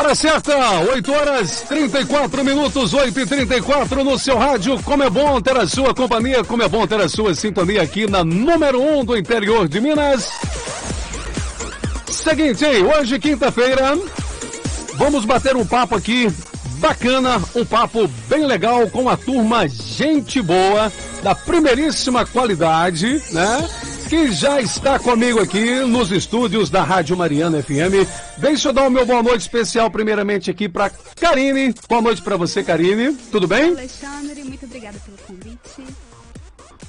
Hora certa, 8 horas 34 minutos, 8h34 no seu rádio. Como é bom ter a sua companhia, como é bom ter a sua sintonia aqui na número 1 do interior de Minas. Seguinte, hein? Hoje, quinta-feira, vamos bater um papo aqui bacana, um papo bem legal com a turma gente boa, da primeiríssima qualidade, né? Que já está comigo aqui nos estúdios da Rádio Mariana FM. Deixa eu dar o meu boa noite especial primeiramente aqui para Karine. Boa noite para você, Karine. Tudo bem? Alexandre, muito obrigada pelo convite.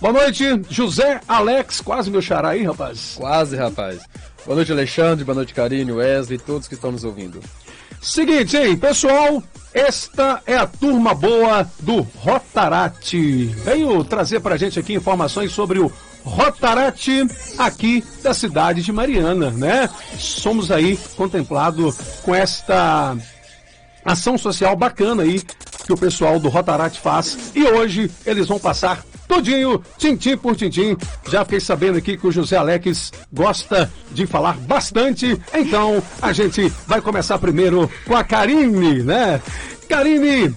Boa noite, José Alex. Quase meu xará aí, rapaz. Quase, rapaz. Boa noite, Alexandre. Boa noite, Karine, Wesley, todos que estão nos ouvindo. Seguinte, hein, pessoal, esta é a turma boa do Rotarate. Veio trazer pra gente aqui informações sobre o Rotarate aqui da cidade de Mariana, né? Somos aí contemplados com esta ação social bacana aí que o pessoal do Rotarate faz. E hoje eles vão passar tudinho, tintim por tintim. Já fiquei sabendo aqui que o José Alex gosta de falar bastante, então a gente vai começar primeiro com a Karine, né? Karine,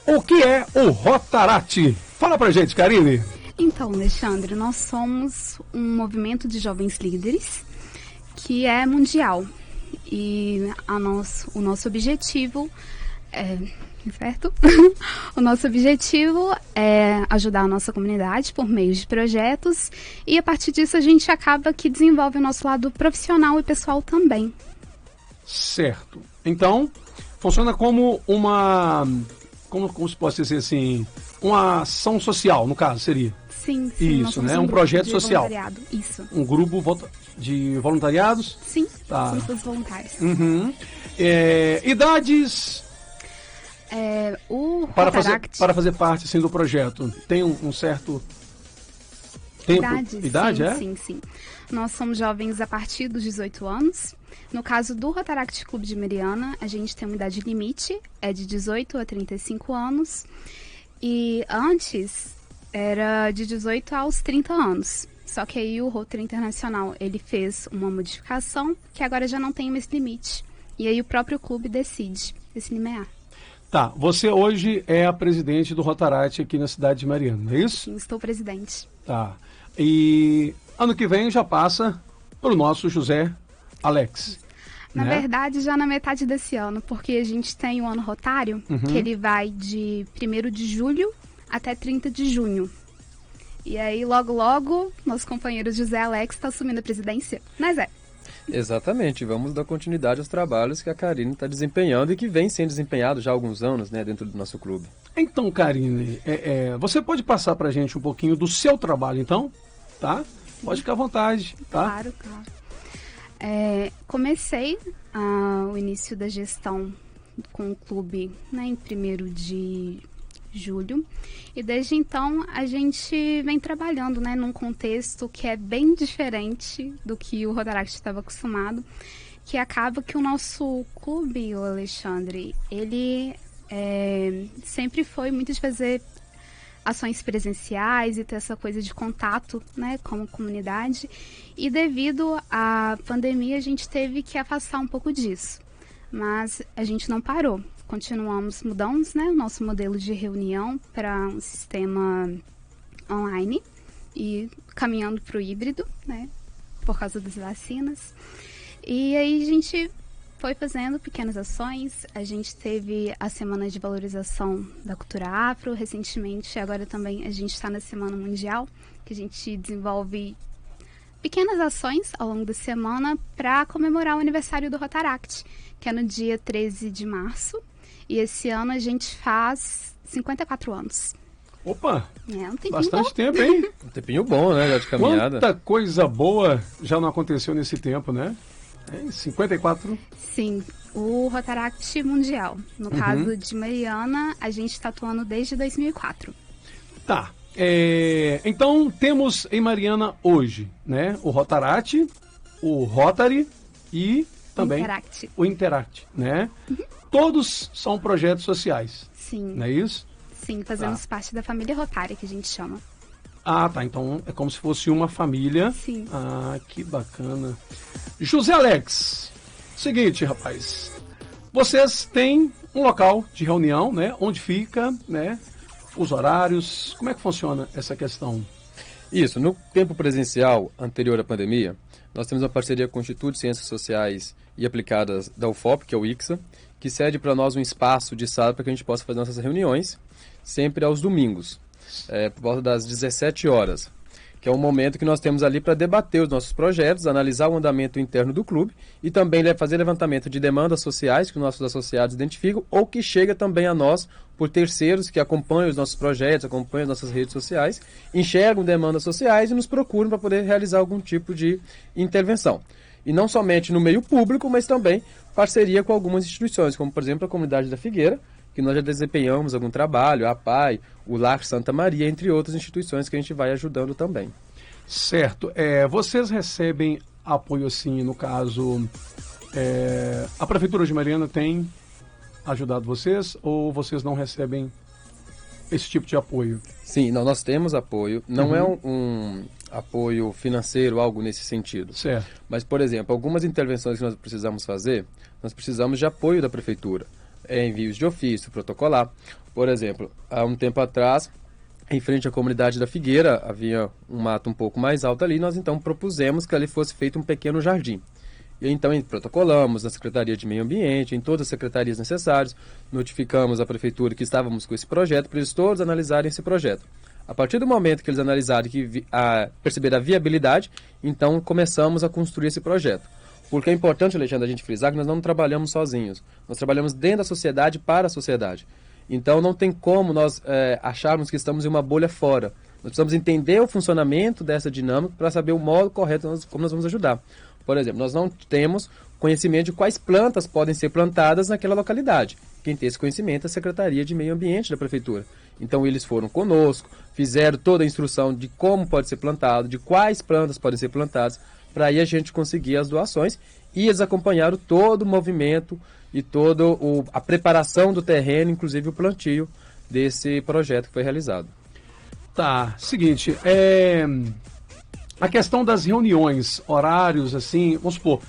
o que é o Rotarate? Fala pra gente, Karine. Então, Alexandre, nós somos um movimento de jovens líderes que é mundial. E o nosso objetivo é... certo? O nosso objetivo é ajudar a nossa comunidade por meio de projetos e a partir disso a gente acaba que desenvolve o nosso lado profissional e pessoal também. Certo. Então, funciona como uma... Como se pode dizer assim? Uma ação social, no caso, seria? Sim. Isso, né? Um projeto social. Isso. Um grupo de voluntariados? Sim, tá. somos todos voluntários. Uhum. Idades... o para fazer parte assim, do projeto, tem um certo tempo? Idade, sim. Nós somos jovens a partir dos 18 anos. No caso do Rotaract Clube de Mariana, a gente tem uma idade limite, é de 18 a 35 anos. E antes era de 18 aos 30 anos. Só que aí o Rotary Internacional, ele fez uma modificação que agora já não tem mais limite. E aí o próprio clube decide esse limiar. Tá, você hoje é a presidente do Rotarate aqui na cidade de Mariana, não é isso? Sim, estou presidente. Tá, e ano que vem já passa para o nosso José Alex. Na né? verdade, já na metade desse ano, porque a gente tem o ano rotário, que ele vai de 1º de julho até 30 de junho. E aí, logo, nosso companheiro José Alex está assumindo a presidência, né, Zé? Exatamente, vamos dar continuidade aos trabalhos que a Karine está desempenhando e que vem sendo desempenhado já há alguns anos, né, dentro do nosso clube. Então, Karine, você pode passar para a gente um pouquinho do seu trabalho, então? Tá? Pode ficar à vontade, tá? Claro. Comecei o início da gestão com o clube, né, em 1º de julho, e desde então a gente vem trabalhando, né, num contexto que é bem diferente do que o Rotaract estava acostumado, que acaba que o nosso clube, o Alexandre, ele sempre foi muito de fazer ações presenciais e ter essa coisa de contato, né, com a comunidade, e devido à pandemia a gente teve que afastar um pouco disso, mas a gente não parou. Mudamos, né, o nosso modelo de reunião para um sistema online e caminhando para o híbrido, né, por causa das vacinas. E aí a gente foi fazendo pequenas ações. A gente teve a Semana de Valorização da Cultura Afro recentemente. Agora também a gente está na Semana Mundial, que a gente desenvolve pequenas ações ao longo da semana para comemorar o aniversário do Rotaract, que é no dia 13 de março. E esse ano a gente faz 54 anos. Opa! Um tempinho bastante bom. tempo, hein? Um tempinho bom, né, já de caminhada. Quanta coisa boa já não aconteceu nesse tempo, né? 54? Sim, o Rotaract Mundial. No caso de Mariana, a gente está atuando desde 2004. Tá. Então, temos em Mariana hoje, né? O Rotaract, o Rotary e também o Interact, né? Todos são projetos sociais. Sim. Não é isso? Sim, fazemos parte da família Rotária, que a gente chama. Ah, tá. Então é como se fosse uma família. Sim. Ah, que bacana. José Alex, seguinte, rapaz. Vocês têm um local de reunião, né? Onde fica, né? Os horários, como é que funciona essa questão? Isso, no tempo presencial anterior à pandemia, nós temos uma parceria com o Instituto de Ciências Sociais e Aplicadas da UFOP, que é o ICSA, que cede para nós um espaço de sala para que a gente possa fazer nossas reuniões, sempre aos domingos, por volta das 17 horas, que é um momento que nós temos ali para debater os nossos projetos, analisar o andamento interno do clube e também fazer levantamento de demandas sociais que os nossos associados identificam ou que chega também a nós por terceiros que acompanham os nossos projetos, acompanham as nossas redes sociais, enxergam demandas sociais e nos procuram para poder realizar algum tipo de intervenção. E não somente no meio público, mas também parceria com algumas instituições, como por exemplo a Comunidade da Figueira, que nós já desempenhamos algum trabalho, a PAI, o Lar Santa Maria, entre outras instituições que a gente vai ajudando também. Certo. Vocês recebem apoio, assim, no caso, a Prefeitura de Mariana tem ajudado vocês ou vocês não recebem esse tipo de apoio? Sim, nós temos apoio. Não é um apoio financeiro, algo nesse sentido. Certo. Mas, por exemplo, algumas intervenções que nós precisamos fazer, nós precisamos de apoio da Prefeitura. Envios de ofício, protocolar. Por exemplo, há um tempo atrás, em frente à Comunidade da Figueira, havia um mato um pouco mais alto ali, nós então propusemos que ali fosse feito um pequeno jardim. E então protocolamos na Secretaria de Meio Ambiente, em todas as secretarias necessárias, notificamos a Prefeitura que estávamos com esse projeto, para eles todos analisarem esse projeto. A partir do momento que eles analisaram e perceberam a viabilidade, então começamos a construir esse projeto. Porque é importante, Alexandre, a gente frisar que nós não trabalhamos sozinhos. Nós trabalhamos dentro da sociedade para a sociedade. Então não tem como nós acharmos que estamos em uma bolha fora. Nós precisamos entender o funcionamento dessa dinâmica para saber o modo correto como nós vamos ajudar. Por exemplo, nós não temos conhecimento de quais plantas podem ser plantadas naquela localidade. Quem tem esse conhecimento é a Secretaria de Meio Ambiente da Prefeitura. Então eles foram conosco, fizeram toda a instrução de como pode ser plantado, de quais plantas podem ser plantadas, para aí a gente conseguir as doações, e eles acompanharam todo o movimento e toda a preparação do terreno, inclusive o plantio desse projeto que foi realizado. Tá, seguinte, a questão das reuniões, horários, assim, vamos supor,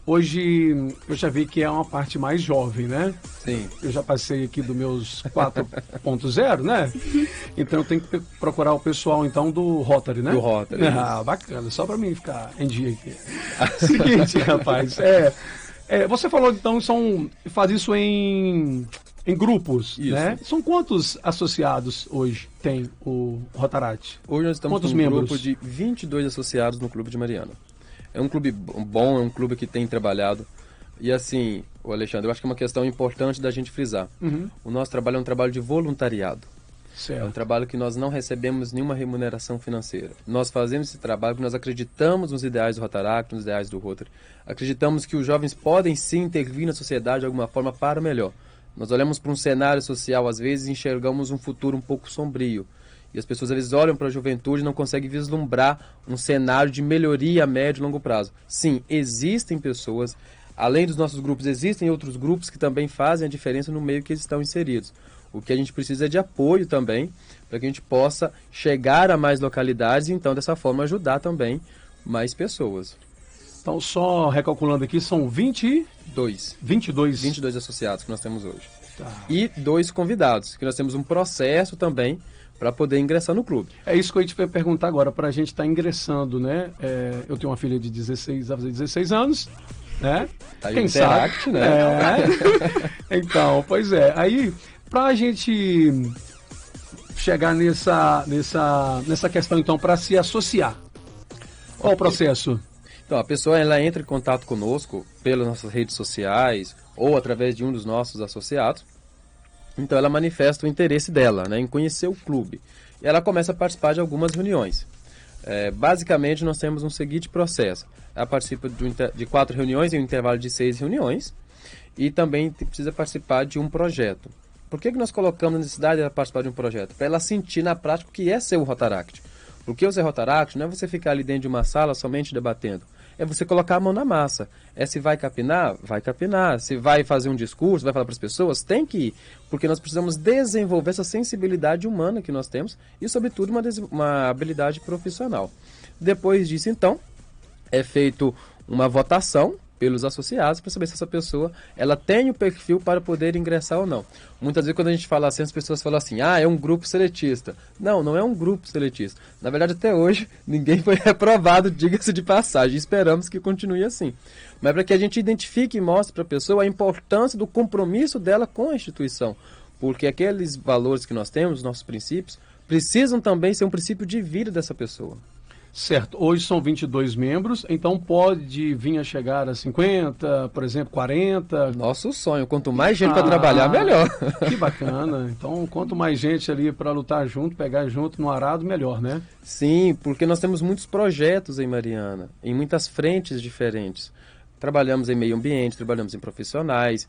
hoje eu já vi que é uma parte mais jovem, né? Sim. Eu já passei aqui dos meus 4.0, né? Então eu tenho que procurar o pessoal, então, do Rotary, né? Do Rotary. Ah, bacana, só para mim ficar em dia aqui. Seguinte, rapaz, você falou, então, faz isso em grupos, isso, né? São quantos associados hoje tem o Rotaract? Hoje nós estamos Quantos com um membros? grupo de 22 associados no Clube de Mariana. É um clube bom, é um clube que tem trabalhado. E assim, Alexandre, eu acho que é uma questão importante da gente frisar. O nosso trabalho é um trabalho de voluntariado. Certo. É um trabalho que nós não recebemos nenhuma remuneração financeira. Nós fazemos esse trabalho porque nós acreditamos nos ideais do Rotaract, nos ideais do Rotary. Acreditamos que os jovens podem sim intervir na sociedade de alguma forma para o melhor. Nós olhamos para um cenário social, às vezes, e enxergamos um futuro um pouco sombrio. E as pessoas, às vezes, olham para a juventude e não conseguem vislumbrar um cenário de melhoria a médio e longo prazo. Sim, existem pessoas, além dos nossos grupos, existem outros grupos que também fazem a diferença no meio que eles estão inseridos. O que a gente precisa é de apoio também, para que a gente possa chegar a mais localidades e, então, dessa forma, ajudar também mais pessoas. Então, só recalculando aqui, são 22 associados que nós temos hoje. Tá. E 2 convidados, que nós temos um processo também para poder ingressar no clube. É isso que eu ia te perguntar agora, para a gente estar ingressando, né? Eu tenho uma filha de 16 anos, né? Tá aí Quem o Interact, sabe? né? Então, pois é. Aí, para a gente chegar nessa questão, então, para se associar, qual o processo? Então, a pessoa ela entra em contato conosco pelas nossas redes sociais ou através de um dos nossos associados. Então, ela manifesta o interesse dela, né, em conhecer o clube. E ela começa a participar de algumas reuniões. Basicamente, nós temos um seguinte processo. Ela participa de 4 reuniões em um intervalo de 6 reuniões e também precisa participar de um projeto. Por que nós colocamos a necessidade de ela participar de um projeto? Para ela sentir na prática o que é ser o Rotaract. Porque o ser Rotaract não é você ficar ali dentro de uma sala somente debatendo. É você colocar a mão na massa. Se vai capinar? Vai capinar. Se vai fazer um discurso, vai falar para as pessoas? Tem que ir. Porque nós precisamos desenvolver essa sensibilidade humana que nós temos e, sobretudo, uma habilidade profissional. Depois disso, então, é feito uma votação pelos associados para saber se essa pessoa ela tem o perfil para poder ingressar ou não. Muitas vezes quando a gente fala assim, as pessoas falam assim, é um grupo seletista. Não, não é um grupo seletista. Na verdade, até hoje, ninguém foi reprovado, diga-se de passagem. Esperamos que continue assim. Mas para que a gente identifique e mostre para a pessoa a importância do compromisso dela com a instituição. Porque aqueles valores que nós temos, nossos princípios, precisam também ser um princípio de vida dessa pessoa. Certo, hoje são 22 membros, então pode vir a chegar a 50, por exemplo, 40. Nosso sonho, quanto mais gente para trabalhar, melhor. Que bacana, então quanto mais gente ali para lutar junto, pegar junto no arado, melhor, né? Sim, porque nós temos muitos projetos em Mariana, em muitas frentes diferentes. Trabalhamos em meio ambiente, trabalhamos em profissionais,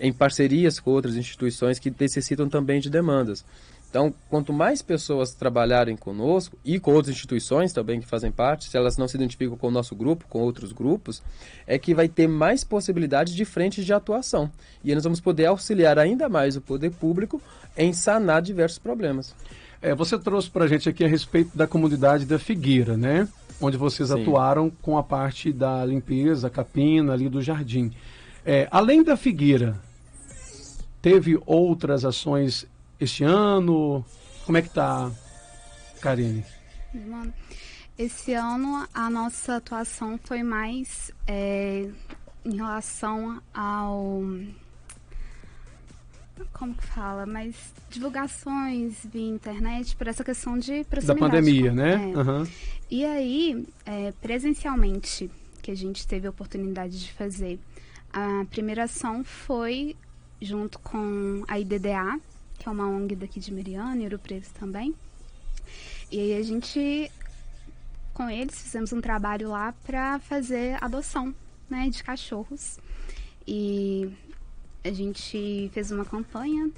em parcerias com outras instituições que necessitam também de demandas. Então, quanto mais pessoas trabalharem conosco e com outras instituições também que fazem parte, se elas não se identificam com o nosso grupo, com outros grupos, é que vai ter mais possibilidades de frentes de atuação. E aí nós vamos poder auxiliar ainda mais o poder público em sanar diversos problemas. Você trouxe para a gente aqui a respeito da comunidade da Figueira, né? Onde vocês Sim. atuaram com a parte da limpeza, capina ali do jardim. Além da Figueira, teve outras ações este ano? Como é que tá, Karine? Esse ano a nossa atuação foi mais em relação ao... Como que fala? Mas divulgações via internet por essa questão de proximidade. Da pandemia, né? Uhum. E aí, presencialmente, que a gente teve a oportunidade de fazer, a primeira ação foi junto com a IDDA, que é uma ONG daqui de Mariana, e Ouro Preto também. E aí a gente, com eles, fizemos um trabalho lá para fazer adoção, né, de cachorros. E a gente fez uma campanha,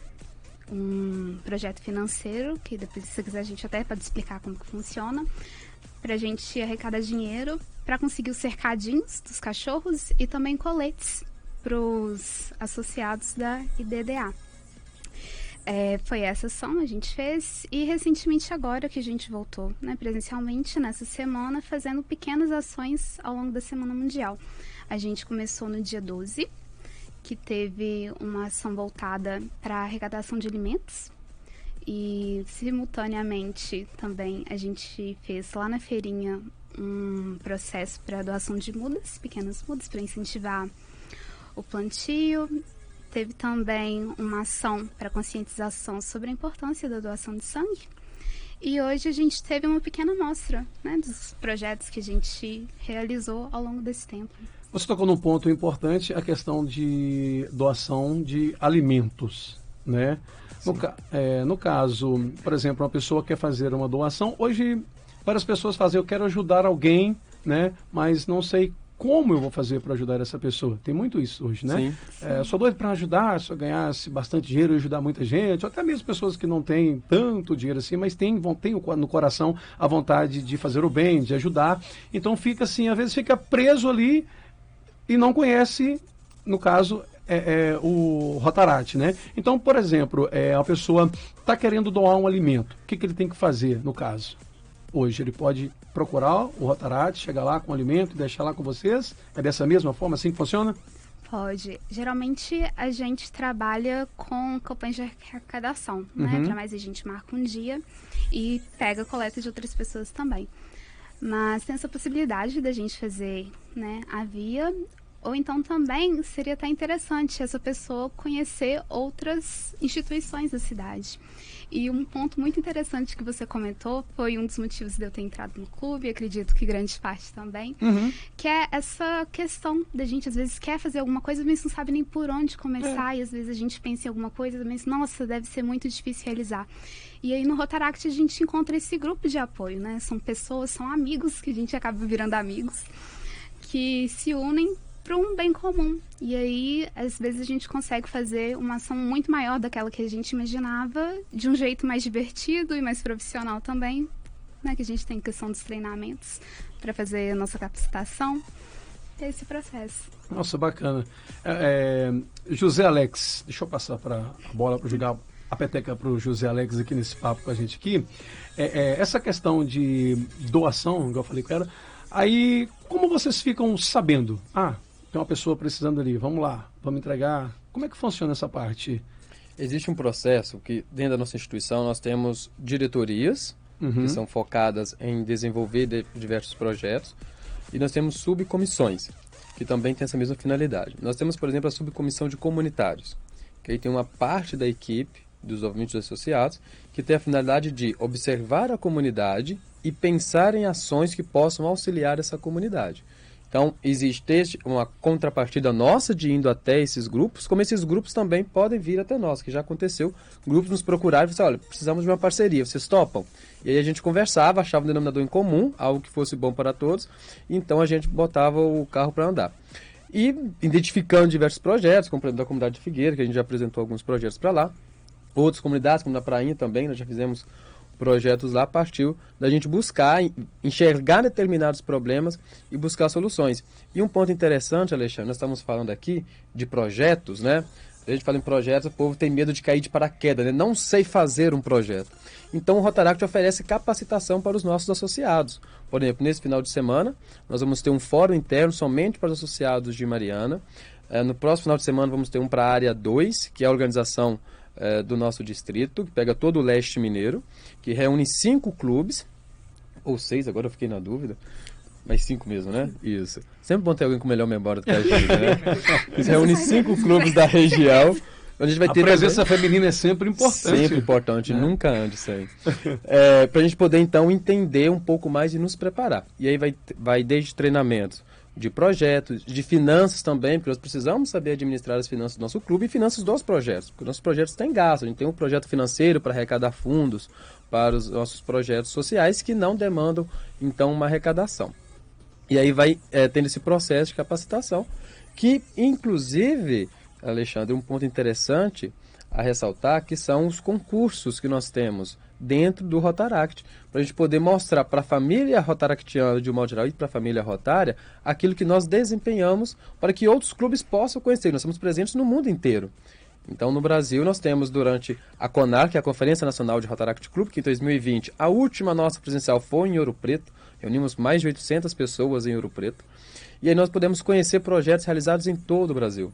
um projeto financeiro, que depois, se você quiser, a gente até pode explicar como que funciona, para a gente arrecadar dinheiro para conseguir os cercadinhos dos cachorros e também coletes para os associados da IDDA. Foi essa ação a gente fez e recentemente agora que a gente voltou, né, presencialmente nessa semana, fazendo pequenas ações ao longo da Semana Mundial. A gente começou no dia 12, que teve uma ação voltada para a arrecadação de alimentos e simultaneamente também a gente fez lá na feirinha um processo para doação de mudas, pequenas mudas, para incentivar o plantio. Teve também uma ação para conscientização sobre a importância da doação de sangue. E hoje a gente teve uma pequena amostra, né, dos projetos que a gente realizou ao longo desse tempo. Você tocou num ponto importante, a questão de doação de alimentos, né? No caso, por exemplo, uma pessoa quer fazer uma doação. Hoje, várias pessoas fazem, eu quero ajudar alguém, né? Mas não sei como eu vou fazer para ajudar essa pessoa. Tem muito isso hoje, né? Sim. Sou doido para ajudar, se eu ganhasse bastante dinheiro e ajudar muita gente, ou até mesmo pessoas que não têm tanto dinheiro assim, mas têm no coração a vontade de fazer o bem, de ajudar. Então fica assim, às vezes fica preso ali e não conhece, no caso, o Rotaract, né? Então, por exemplo, a pessoa está querendo doar um alimento. O que ele tem que fazer, no caso? Hoje, ele pode procurar o Rotaract, chegar lá com o alimento e deixar lá com vocês? É dessa mesma forma, assim que funciona? Pode. Geralmente, a gente trabalha com campanhas de arrecadação, né? Para mais a gente marca um dia e pega a coleta de outras pessoas também. Mas tem essa possibilidade da gente fazer, né, a via, ou então também seria até interessante essa pessoa conhecer outras instituições da cidade. E um ponto muito interessante que você comentou foi um dos motivos de eu ter entrado no clube, acredito que grande parte também, que é essa questão da gente às vezes quer fazer alguma coisa, mas não sabe nem por onde começar, e às vezes a gente pensa em alguma coisa, mas nossa, deve ser muito difícil realizar. E aí no Rotaract a gente encontra esse grupo de apoio, né? São pessoas, são amigos, que a gente acaba virando amigos, que se unem para um bem comum. E aí, às vezes, a gente consegue fazer uma ação muito maior daquela que a gente imaginava, de um jeito mais divertido e mais profissional também, né? Que a gente tem questão dos treinamentos para fazer a nossa capacitação. É esse processo. Nossa, bacana. José Alex, deixa eu passar a bola para jogar a peteca para o José Alex aqui nesse papo com a gente aqui. Essa questão de doação, igual eu falei com ela, Aí, como vocês ficam sabendo? Tem uma pessoa precisando ali, vamos lá, vamos entregar. Como é que funciona essa parte? Existe um processo que, dentro da nossa instituição, nós temos diretorias, que são focadas em desenvolver diversos projetos, e nós temos subcomissões, que também têm essa mesma finalidade. Nós temos, por exemplo, a subcomissão de comunitários, que aí tem uma parte da equipe dos ouvintes associados que tem a finalidade de observar a comunidade e pensar em ações que possam auxiliar essa comunidade. Então, existe uma contrapartida nossa de indo até esses grupos, como esses grupos também podem vir até nós, que já aconteceu. Grupos nos procuraram e falaram, olha, precisamos de uma parceria, vocês topam? E aí a gente conversava, achava um denominador em comum, algo que fosse bom para todos, e então a gente botava o carro para andar. E identificando diversos projetos, como o da comunidade de Figueira, que a gente já apresentou alguns projetos para lá, outras comunidades, como na Prainha também, nós já fizemos projetos lá, partiu da gente buscar, enxergar determinados problemas e buscar soluções. E um ponto interessante, Alexandre, nós estamos falando aqui de projetos, né? A gente fala em projetos, o povo tem medo de cair de paraquedas, né? Não sei fazer um projeto. Então o Rotaract oferece capacitação para os nossos associados. Por exemplo, nesse final de semana, nós vamos ter um fórum interno somente para os associados de Mariana. No próximo final de semana vamos ter um para a área 2, que é a organização do nosso distrito, que pega todo o leste mineiro, que reúne 5 clubes, ou 6, agora eu fiquei na dúvida, mas 5 mesmo, né? Isso. Sempre bom ter alguém com melhor memória do que a gente, né? Eles reúne 5 clubes da região, onde a gente vai ter... A presença feminina é sempre importante. Sempre importante, nunca ande sem. Para a gente poder, então, entender um pouco mais e nos preparar. E aí vai desde treinamentos de projetos, de finanças também, porque nós precisamos saber administrar as finanças do nosso clube e finanças dos projetos, porque nossos projetos têm gasto. A gente tem um projeto financeiro para arrecadar fundos para os nossos projetos sociais que não demandam, então, uma arrecadação. E aí vai tendo esse processo de capacitação, que, inclusive, Alexandre, um ponto interessante a ressaltar, que são os concursos que nós temos dentro do Rotaract, para a gente poder mostrar para a família rotaractiana de um modo geral e para a família rotária aquilo que nós desempenhamos para que outros clubes possam conhecer. Nós estamos presentes no mundo inteiro. Então, no Brasil, nós temos durante a CONAR, que é a Conferência Nacional de Rotaract Clube, que em 2020, a última nossa presencial foi em Ouro Preto, reunimos mais de 800 pessoas em Ouro Preto, e aí nós podemos conhecer projetos realizados em todo o Brasil.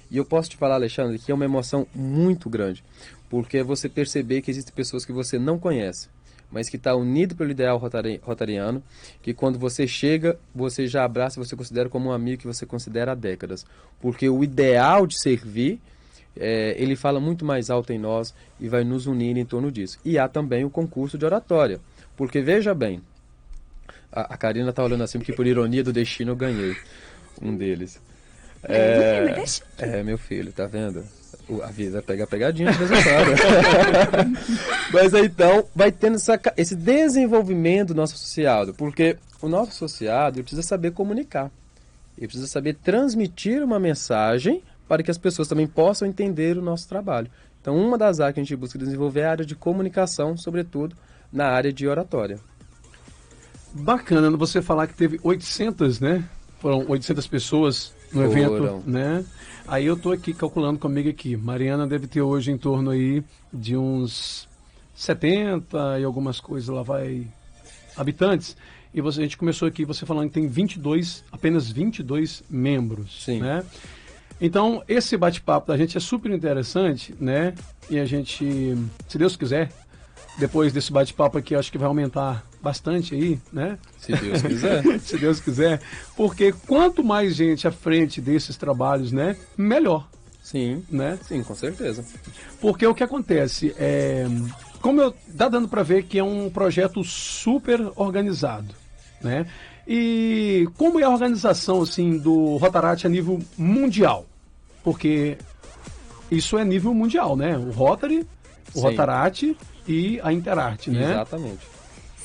E eu posso te falar, Alexandre, que é uma emoção muito grande, porque é você perceber que existem pessoas que você não conhece, mas que está unido pelo ideal rotariano, que quando você chega, você já abraça e você considera como um amigo que você considera há décadas. Porque o ideal de servir, ele fala muito mais alto em nós e vai nos unir em torno disso. E há também o concurso de oratória, porque veja bem, a Karina está olhando assim, porque por ironia do destino eu ganhei um deles. Meu filho, tá vendo? A vida pega a pegadinha de resultado. Mas então, vai tendo esse desenvolvimento do nosso associado, porque o nosso associado ele precisa saber comunicar. Ele precisa saber transmitir uma mensagem para que as pessoas também possam entender o nosso trabalho. Então, uma das áreas que a gente busca desenvolver é a área de comunicação, sobretudo na área de oratória. Bacana você falar que teve 800, né? Foram 800 pessoas no evento, né? Aí eu tô aqui calculando comigo aqui. Mariana deve ter hoje em torno aí de uns 70 e algumas coisas lá vai habitantes. E a gente começou aqui, você falando que tem apenas 22 membros, sim, né? Então, esse bate-papo da gente é super interessante, né? E a gente, se Deus quiser, depois desse bate-papo aqui, eu acho que vai aumentar bastante aí, né? Se Deus quiser. Se Deus quiser. Porque quanto mais gente à frente desses trabalhos, né? Melhor. Sim, né? Sim, com certeza. Porque o que acontece dá dando para ver que é um projeto super organizado, né? E como é a organização, assim, do Rotaract a nível mundial? Porque isso é nível mundial, né? O Rotary, o Rotaract e a Interarte, né? Exatamente.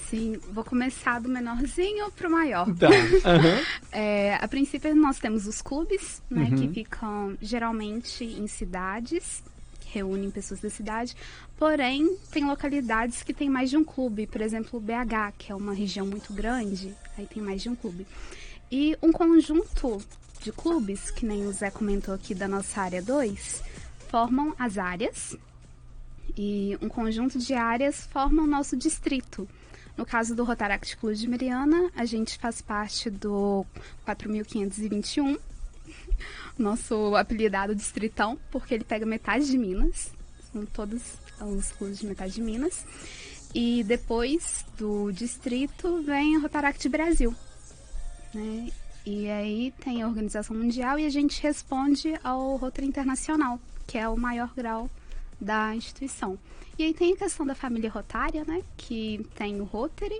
Sim, vou começar do menorzinho para o maior. Tá. Uhum. A princípio, nós temos os clubes, né, que ficam geralmente em cidades, que reúnem pessoas da cidade, porém, tem localidades que tem mais de um clube. Por exemplo, o BH, que é uma região muito grande, aí tem mais de um clube. E um conjunto de clubes, que nem o Zé comentou aqui da nossa área 2, formam as áreas, e um conjunto de áreas formam o nosso distrito. No caso do Rotaract Clube de Mariana, a gente faz parte do 4.521, nosso apelidado Distritão, porque ele pega metade de Minas, são todos os clubes de metade de Minas. E depois do distrito vem o Rotaract Brasil, né? E aí tem a Organização Mundial e a gente responde ao Rotary Internacional, que é o maior grau da instituição. E aí tem a questão da família rotária, né? Que tem o Rotary,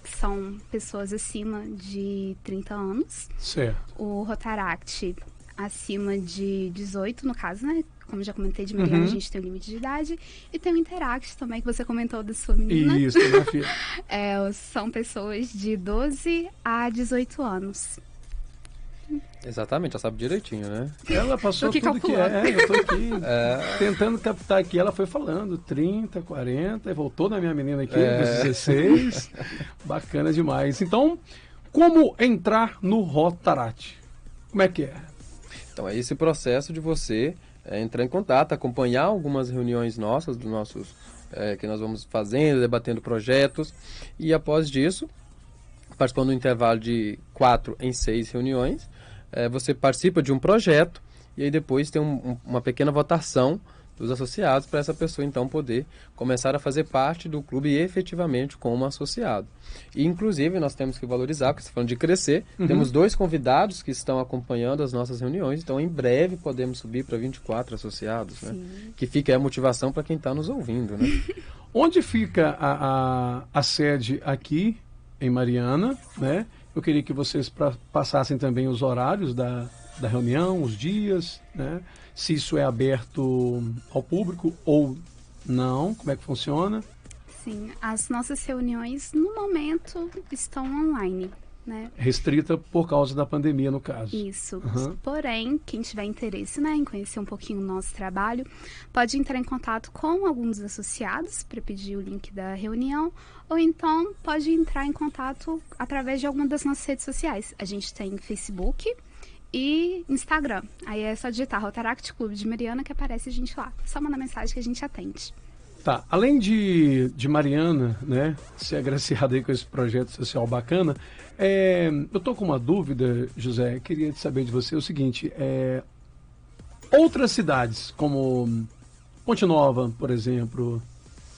que são pessoas acima de 30 anos. Certo. O Rotaract acima de 18, no caso, né? Como já comentei, de Mariana, a gente tem um limite de idade. E tem o Interact também, que você comentou da sua menina. Isso, minha filha. São pessoas de 12 a 18 anos. Exatamente, ela sabe direitinho, né? Ela passou tudo calculando. que eu tô aqui tentando captar aqui. Ela foi falando 30, 40, e voltou na minha menina aqui, dos 16. Bacana demais. Então, como entrar no Rotaract? Como é que é? Então, é esse processo de você entrar em contato, acompanhar algumas reuniões nossas, que nós vamos fazendo, debatendo projetos, e após disso, participando do intervalo de 4 em 6 reuniões, você participa de um projeto, e aí depois tem uma pequena votação dos associados para essa pessoa então poder começar a fazer parte do clube efetivamente como associado. E inclusive nós temos que valorizar, porque você está falando de crescer, temos 2 convidados que estão acompanhando as nossas reuniões, então em breve podemos subir para 24 associados, né? Que fica aí a motivação para quem está nos ouvindo, né? Onde fica a sede aqui em Mariana, né? Eu queria que vocês passassem também os horários da reunião, os dias, né? Se isso é aberto ao público ou não, como é que funciona? Sim, as nossas reuniões, no momento, estão online, né? Restrita por causa da pandemia, no caso. Isso. Porém, quem tiver interesse, né, em conhecer um pouquinho o nosso trabalho, pode entrar em contato com alguns associados para pedir o link da reunião, ou então pode entrar em contato através de alguma das nossas redes sociais. A gente tem Facebook e Instagram. Aí é só digitar Rotaract Clube de Mariana que aparece a gente lá. Só mandar mensagem que a gente atende. Tá, além de Mariana, né, ser agraciada aí com esse projeto social bacana, eu tô com uma dúvida, José, queria saber de você o seguinte, outras cidades, como Ponte Nova, por exemplo,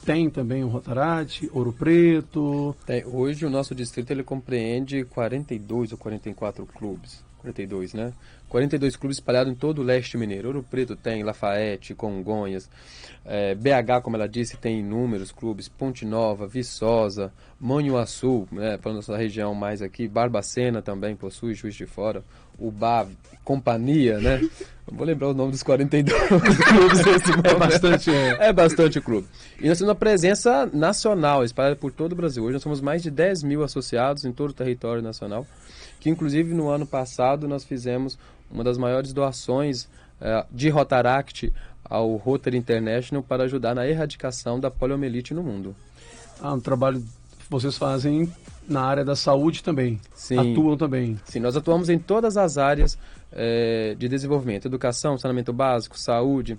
tem também o Rotaract, Ouro Preto? Hoje o nosso distrito ele compreende 42 ou 44 clubes. 42, né? 42 clubes espalhados em todo o leste mineiro. Ouro Preto tem, Lafayette, Congonhas, BH, como ela disse, tem inúmeros clubes, Ponte Nova, Viçosa, Manhuaçu, né? Falando da nossa região mais aqui, Barbacena também possui, Juiz de Fora, Ubá, Companhia, né? Não vou lembrar o nome dos 42 clubes nesse momento. É bastante clube. E nós temos uma presença nacional, espalhada por todo o Brasil. Hoje nós somos mais de 10 mil associados em todo o território nacional, que inclusive no ano passado nós fizemos uma das maiores doações de Rotaract ao Rotary International para ajudar na erradicação da poliomielite no mundo. Um trabalho que vocês fazem na área da saúde também? Sim. Atuam também? Sim, nós atuamos em todas as áreas de desenvolvimento, educação, saneamento básico, saúde,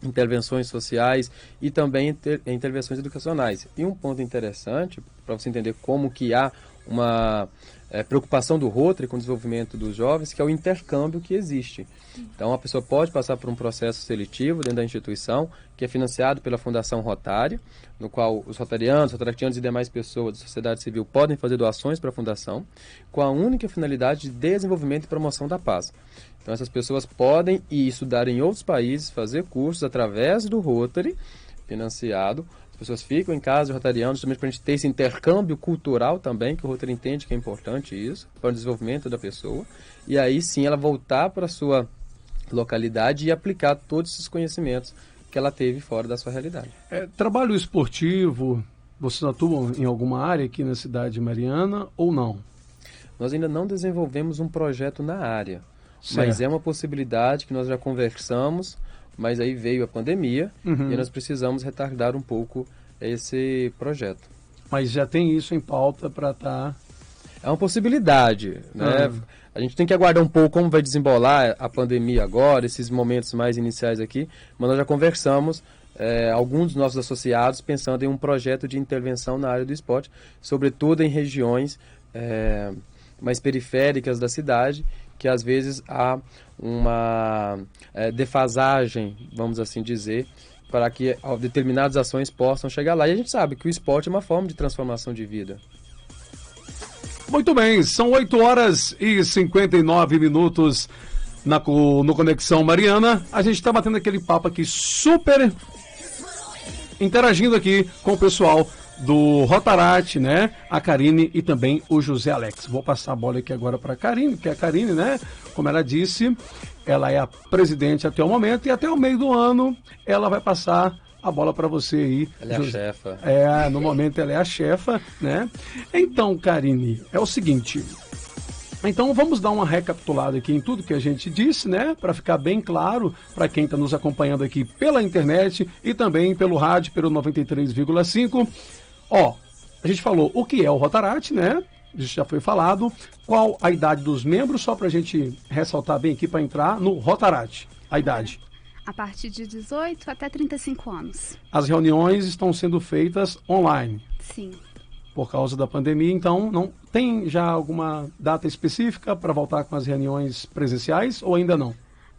intervenções sociais e também intervenções educacionais. E um ponto interessante, para você entender como que há uma preocupação do Rotary com o desenvolvimento dos jovens, que é o intercâmbio que existe. Então, a pessoa pode passar por um processo seletivo dentro da instituição, que é financiado pela Fundação Rotária, no qual os rotarianos, rotaractianos e demais pessoas da sociedade civil podem fazer doações para a Fundação, com a única finalidade de desenvolvimento e promoção da paz. Então, essas pessoas podem ir estudar em outros países, fazer cursos através do Rotary, financiado. As pessoas ficam em casa de rotarianos, justamente para a gente ter esse intercâmbio cultural também, que o Rotary entende que é importante isso, para o desenvolvimento da pessoa. E aí sim ela voltar para a sua localidade e aplicar todos esses conhecimentos que ela teve fora da sua realidade. Trabalho esportivo, vocês atuam em alguma área aqui na cidade de Mariana ou não? Nós ainda não desenvolvemos um projeto na área, certo, mas é uma possibilidade que nós já conversamos, mas aí veio a pandemia e nós precisamos retardar um pouco esse projeto. Mas já tem isso em pauta para estar... É uma possibilidade, né? A gente tem que aguardar um pouco como vai desembolar a pandemia agora, esses momentos mais iniciais aqui, mas nós já conversamos alguns dos nossos associados pensando em um projeto de intervenção na área do esporte, sobretudo em regiões mais periféricas da cidade, que às vezes há uma defasagem, vamos assim dizer, para que determinadas ações possam chegar lá. E a gente sabe que o esporte é uma forma de transformação de vida. Muito bem, são 8h59 no Conexão Mariana. A gente está batendo aquele papo aqui super interagindo aqui com o pessoal do Rotaract, né? A Karine e também o José Alex. Vou passar a bola aqui agora para a Karine, porque a Karine, né? Como ela disse, ela é a presidente até o momento e até o meio do ano ela vai passar a bola para você aí. Ela é a chefa. No momento ela é a chefa, né? Então, Karine, é o seguinte. Então vamos dar uma recapitulada aqui em tudo que a gente disse, né? Para ficar bem claro para quem está nos acompanhando aqui pela internet e também pelo rádio, pelo 93,5. Ó, a gente falou o que é o Rotaract, né? Isso já foi falado. Qual a idade dos membros, só para a gente ressaltar bem aqui para entrar no Rotaract. A idade. A partir de 18 até 35 anos. As reuniões estão sendo feitas online. Sim. Por causa da pandemia, então não tem já alguma data específica para voltar com as reuniões presenciais ou ainda não?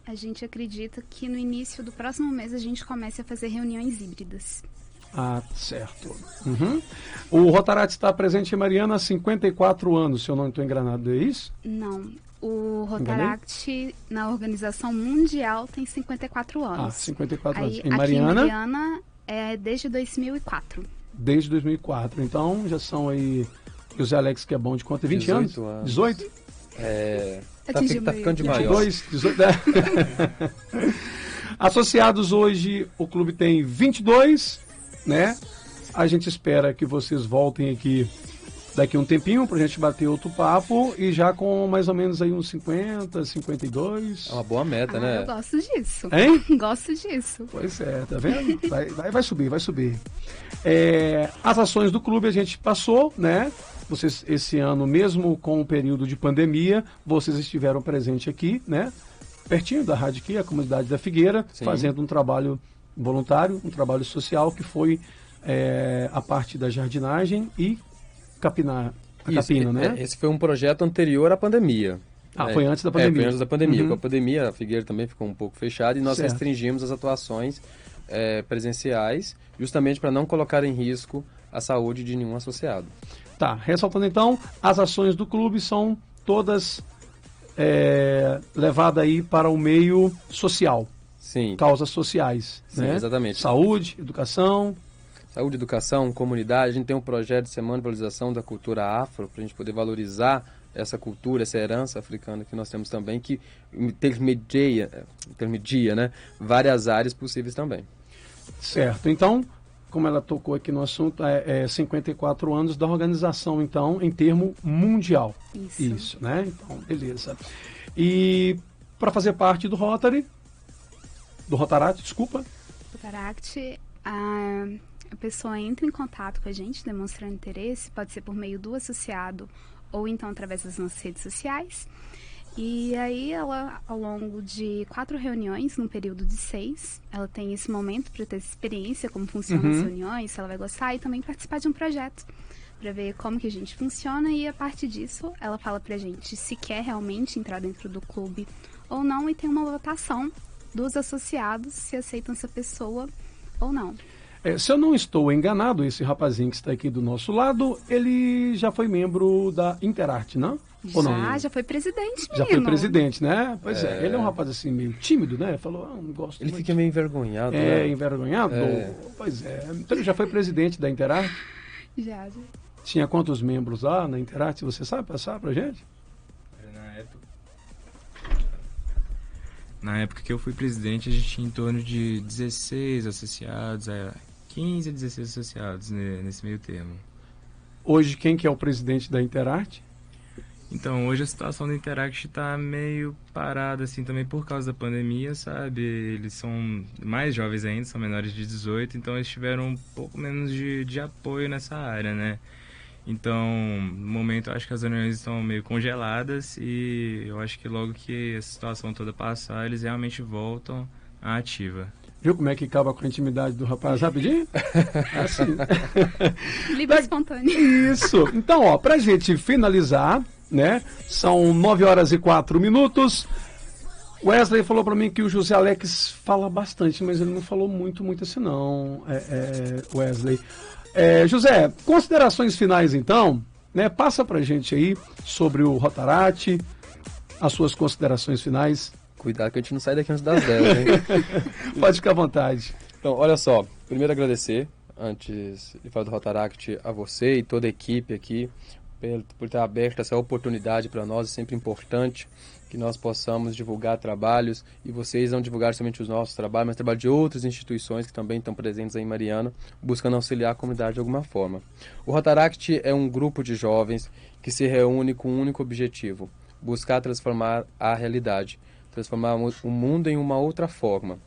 A gente acredita que no início do próximo mês a gente comece a fazer reuniões híbridas. Ah, certo. Uhum. O Rotaract está presente em Mariana há 54 anos, se eu não estou enganado, é isso? Não. O Rotaract, na organização mundial, tem 54 anos. Ah, 54 anos. Aí, Em Mariana? Aqui em Mariana é desde 2004. Desde 2004. Então, já são aí... O Zé Alex, que é bom de quanto? 20 anos? 18? Tá ficando de maior. 22, 18... Associados hoje, o clube tem 22, né? A gente espera que vocês voltem aqui daqui a um tempinho pra gente bater outro papo e já com mais ou menos aí uns 50, 52. É uma boa meta, né? Eu gosto disso. Hein? Gosto disso. Pois é, tá vendo? Vai subir, vai subir. As ações do clube a gente passou, né? Vocês, esse ano, mesmo com o período de pandemia, vocês estiveram presentes aqui, né? Pertinho da rádio aqui, a comunidade da Figueira, Sim. fazendo um trabalho voluntário, um trabalho social, que foi a parte da jardinagem e capina, né? Esse foi um projeto anterior à pandemia. Foi antes da pandemia. Foi antes da pandemia. Uhum. Com a pandemia, a Figueira também ficou um pouco fechada e nós Certo. restringimos as atuações presenciais, justamente para não colocar em risco a saúde de nenhum associado. Tá, ressaltando então, as ações do clube são todas levadas aí para o meio social. Sim. Causas sociais, Sim, né? exatamente. Saúde, educação. Saúde, educação, comunidade. A gente tem um projeto de Semana de Valorização da Cultura Afro, para a gente poder valorizar essa cultura, essa herança africana que nós temos também, que intermedia, né, várias áreas possíveis também. Certo. Então, como ela tocou aqui no assunto, 54 anos da organização, então, em termo mundial. Isso. Né? Então, beleza. E para fazer parte do Rotaract, desculpa. Rotaract, a pessoa entra em contato com a gente, demonstrando interesse, pode ser por meio do associado ou então através das nossas redes sociais. E aí ela, ao longo de 4 reuniões, num período de 6, ela tem esse momento para ter essa experiência, como funcionam as reuniões, se ela vai gostar, e também participar de um projeto, para ver como que a gente funciona, e a partir disso ela fala pra gente se quer realmente entrar dentro do clube ou não, e tem uma votação dos associados se aceitam essa pessoa ou não. Se eu não estou enganado, esse rapazinho que está aqui do nosso lado, ele já foi membro da Interarte, não? Ou não? Já foi presidente, menino. Já foi presidente, né? Pois é. Ele é um rapaz assim meio tímido, né? Falou, não gosto Ele muito. fica meio envergonhado, né? Envergonhado? Pois é. Então ele já foi presidente da Interarte? Já. Tinha quantos membros lá na Interarte? Você sabe passar pra gente? Na época que eu fui presidente, a gente tinha em torno de 16 associados, 15 a 16 associados nesse meio termo. Hoje, quem que é o presidente da Interarte? Então, hoje a situação da Interact está meio parada, assim, também por causa da pandemia, sabe? Eles são mais jovens ainda, são menores de 18, então eles tiveram um pouco menos de apoio nessa área, né? Então, no momento, eu acho que as reuniões estão meio congeladas e eu acho que logo que a situação toda passar, eles realmente voltam à ativa. Viu como é que acaba com a intimidade do rapaz rapidinho? Assim. Livre espontâneo. Isso. Então, ó, pra gente finalizar, né? São 9h04. Wesley falou pra mim que o José Alex fala bastante, mas ele não falou muito assim não, Wesley. José, considerações finais então, né? Passa pra gente aí sobre o Rotaract, as suas considerações finais. Cuidado que a gente não sai daqui antes das 10, hein? Pode ficar à vontade. Então, olha só, primeiro agradecer, antes de falar do Rotaract, a você e toda a equipe aqui, por ter aberto essa oportunidade para nós. É sempre importante que nós possamos divulgar trabalhos, e vocês não divulgar somente os nossos trabalhos, mas trabalho de outras instituições que também estão presentes aí em Mariana, buscando auxiliar a comunidade de alguma forma. O Rotaract é um grupo de jovens que se reúne com um único objetivo: buscar transformar a realidade, transformar o mundo em uma outra forma,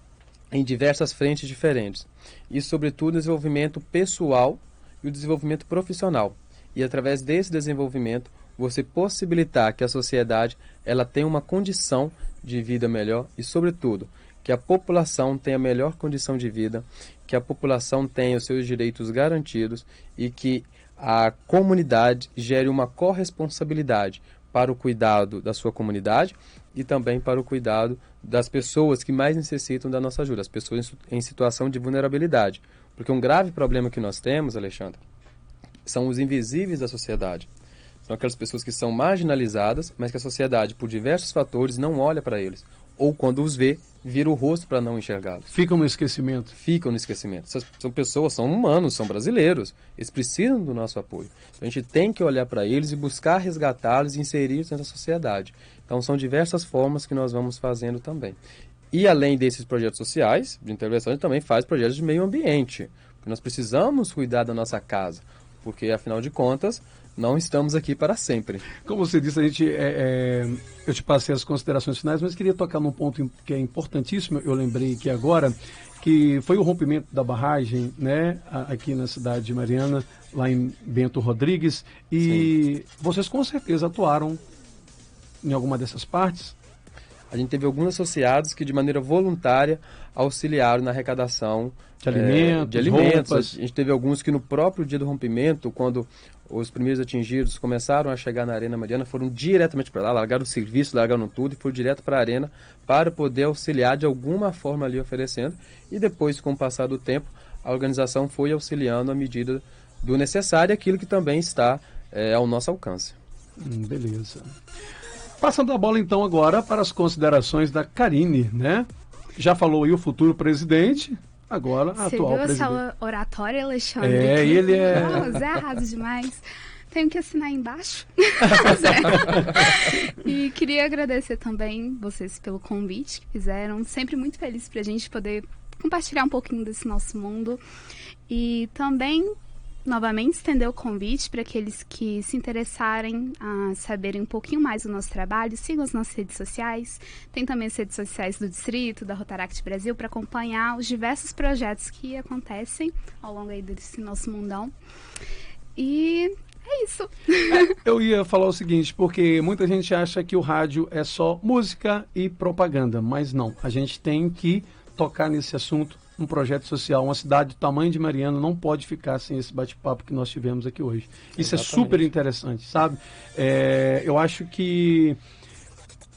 em diversas frentes diferentes, e sobretudo o desenvolvimento pessoal e o desenvolvimento profissional. E através desse desenvolvimento, você possibilitar que a sociedade ela tenha uma condição de vida melhor e, sobretudo, que a população tenha a melhor condição de vida, que a população tenha os seus direitos garantidos e que a comunidade gere uma corresponsabilidade para o cuidado da sua comunidade e também para o cuidado das pessoas que mais necessitam da nossa ajuda, as pessoas em situação de vulnerabilidade. Porque um grave problema que nós temos, Alexandre, são os invisíveis da sociedade. São aquelas pessoas que são marginalizadas, mas que a sociedade, por diversos fatores, não olha para eles. Ou quando os vê, vira o rosto para não enxergá-los. Ficam no esquecimento. Ficam no esquecimento. São pessoas, são humanos, são brasileiros. Eles precisam do nosso apoio. Então, a gente tem que olhar para eles e buscar resgatá-los e inseri-los nessa sociedade. Então, são diversas formas que nós vamos fazendo também. E além desses projetos sociais, de intervenção, a gente também faz projetos de meio ambiente. Porque nós precisamos cuidar da nossa casa. Porque, afinal de contas, não estamos aqui para sempre. Como você disse, eu te passei as considerações finais, mas queria tocar num ponto que é importantíssimo. Eu lembrei aqui agora, que foi o rompimento da barragem, né, aqui na cidade de Mariana, lá em Bento Rodrigues, e sim, vocês com certeza atuaram em alguma dessas partes? A gente teve alguns associados que, de maneira voluntária, auxiliaram na arrecadação de alimentos. Roupas. A gente teve alguns que, no próprio dia do rompimento, quando os primeiros atingidos começaram a chegar na Arena Mariana, foram diretamente para lá, largaram o serviço, largaram tudo e foram direto para a Arena para poder auxiliar de alguma forma ali oferecendo. E depois, com o passar do tempo, a organização foi auxiliando à medida do necessário, aquilo que também está ao nosso alcance. Beleza. Passando a bola então agora para as considerações da Karine, né? Já falou aí o futuro presidente, agora a atual presidente. Você viu essa oratória, Alexandre? Ele é... Não, Zé arrasa demais. Tenho que assinar aí embaixo. E queria agradecer também vocês pelo convite que fizeram. Sempre muito feliz pra gente poder compartilhar um pouquinho desse nosso mundo. E também... novamente, estender o convite para aqueles que se interessarem a saberem um pouquinho mais do nosso trabalho. Sigam as nossas redes sociais. Tem também as redes sociais do Distrito, da Rotaract Brasil, para acompanhar os diversos projetos que acontecem ao longo aí desse nosso mundão. E é isso. Eu ia falar o seguinte, porque muita gente acha que o rádio é só música e propaganda, mas não. A gente tem que tocar nesse assunto. Um projeto social, uma cidade do tamanho de Mariana não pode ficar sem esse bate-papo que nós tivemos aqui hoje. Isso exatamente. É super interessante, sabe? Eu acho que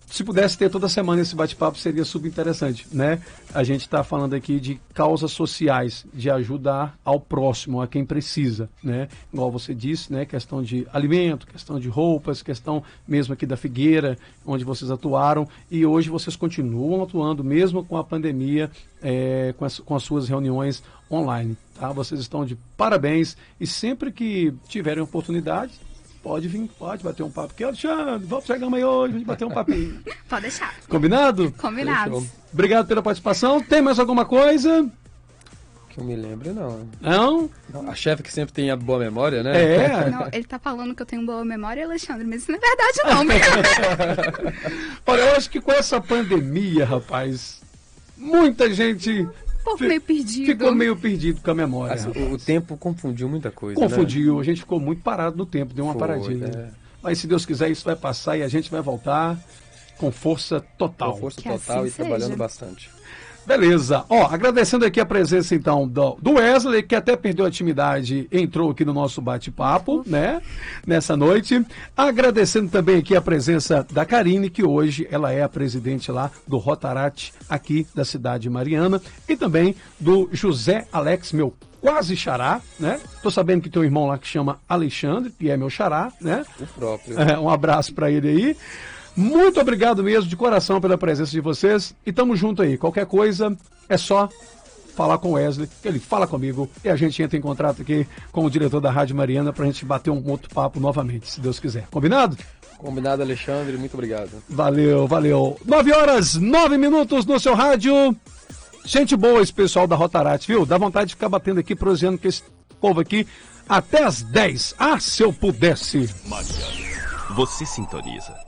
se pudesse ter toda semana esse bate-papo seria super interessante, né? A gente está falando aqui de causas sociais, de ajudar ao próximo, a quem precisa, né? Igual você disse, né? Questão de alimento, questão de roupas, questão mesmo aqui da Figueira, onde vocês atuaram, e hoje vocês continuam atuando, mesmo com a pandemia, com as suas reuniões online, tá? Vocês estão de parabéns, e sempre que tiverem oportunidade, pode vir, pode bater um papo. Que Alexandre, vamos chegar amanhã hoje, a gente bater um papinho. Pode deixar. Combinado? Combinado. Fechou. Obrigado pela participação. Tem mais alguma coisa? Que eu me lembro, não. Não? A chefe que sempre tem a boa memória, né? Não, ele tá falando que eu tenho boa memória, Alexandre, mas isso não é verdade, não. Olha, eu acho que com essa pandemia, rapaz, muita gente... meio perdido. Ficou meio perdido com a memória. Assim, o tempo confundiu muita coisa. Confundiu, né? A gente ficou muito parado no tempo, deu uma paradinha. Mas se Deus quiser, isso vai passar e a gente vai voltar com força total. Com força que total assim e trabalhando seja. bastante. Beleza. Ó, agradecendo aqui a presença, então, do Wesley, que até perdeu a intimidade, entrou aqui no nosso bate-papo, né? Nessa noite. Agradecendo também aqui a presença da Karine, que hoje ela é a presidente lá do Rotaract, aqui da cidade de Mariana. E também do José Alex, meu quase xará, né? Tô sabendo que tem um irmão lá que chama Alexandre, que é meu xará, né? O próprio. Um abraço para ele aí. Muito obrigado mesmo, de coração, pela presença de vocês. E tamo junto aí. Qualquer coisa, é só falar com o Wesley, que ele fala comigo e a gente entra em contrato aqui com o diretor da Rádio Mariana pra gente bater um outro papo novamente, se Deus quiser. Combinado? Combinado, Alexandre. Muito obrigado. Valeu, valeu. 9h09 no seu rádio. Gente boa esse pessoal da Rotaract, viu? Dá vontade de ficar batendo aqui, proseando com esse povo aqui até as 10. Ah, se eu pudesse. Mariana, você sintoniza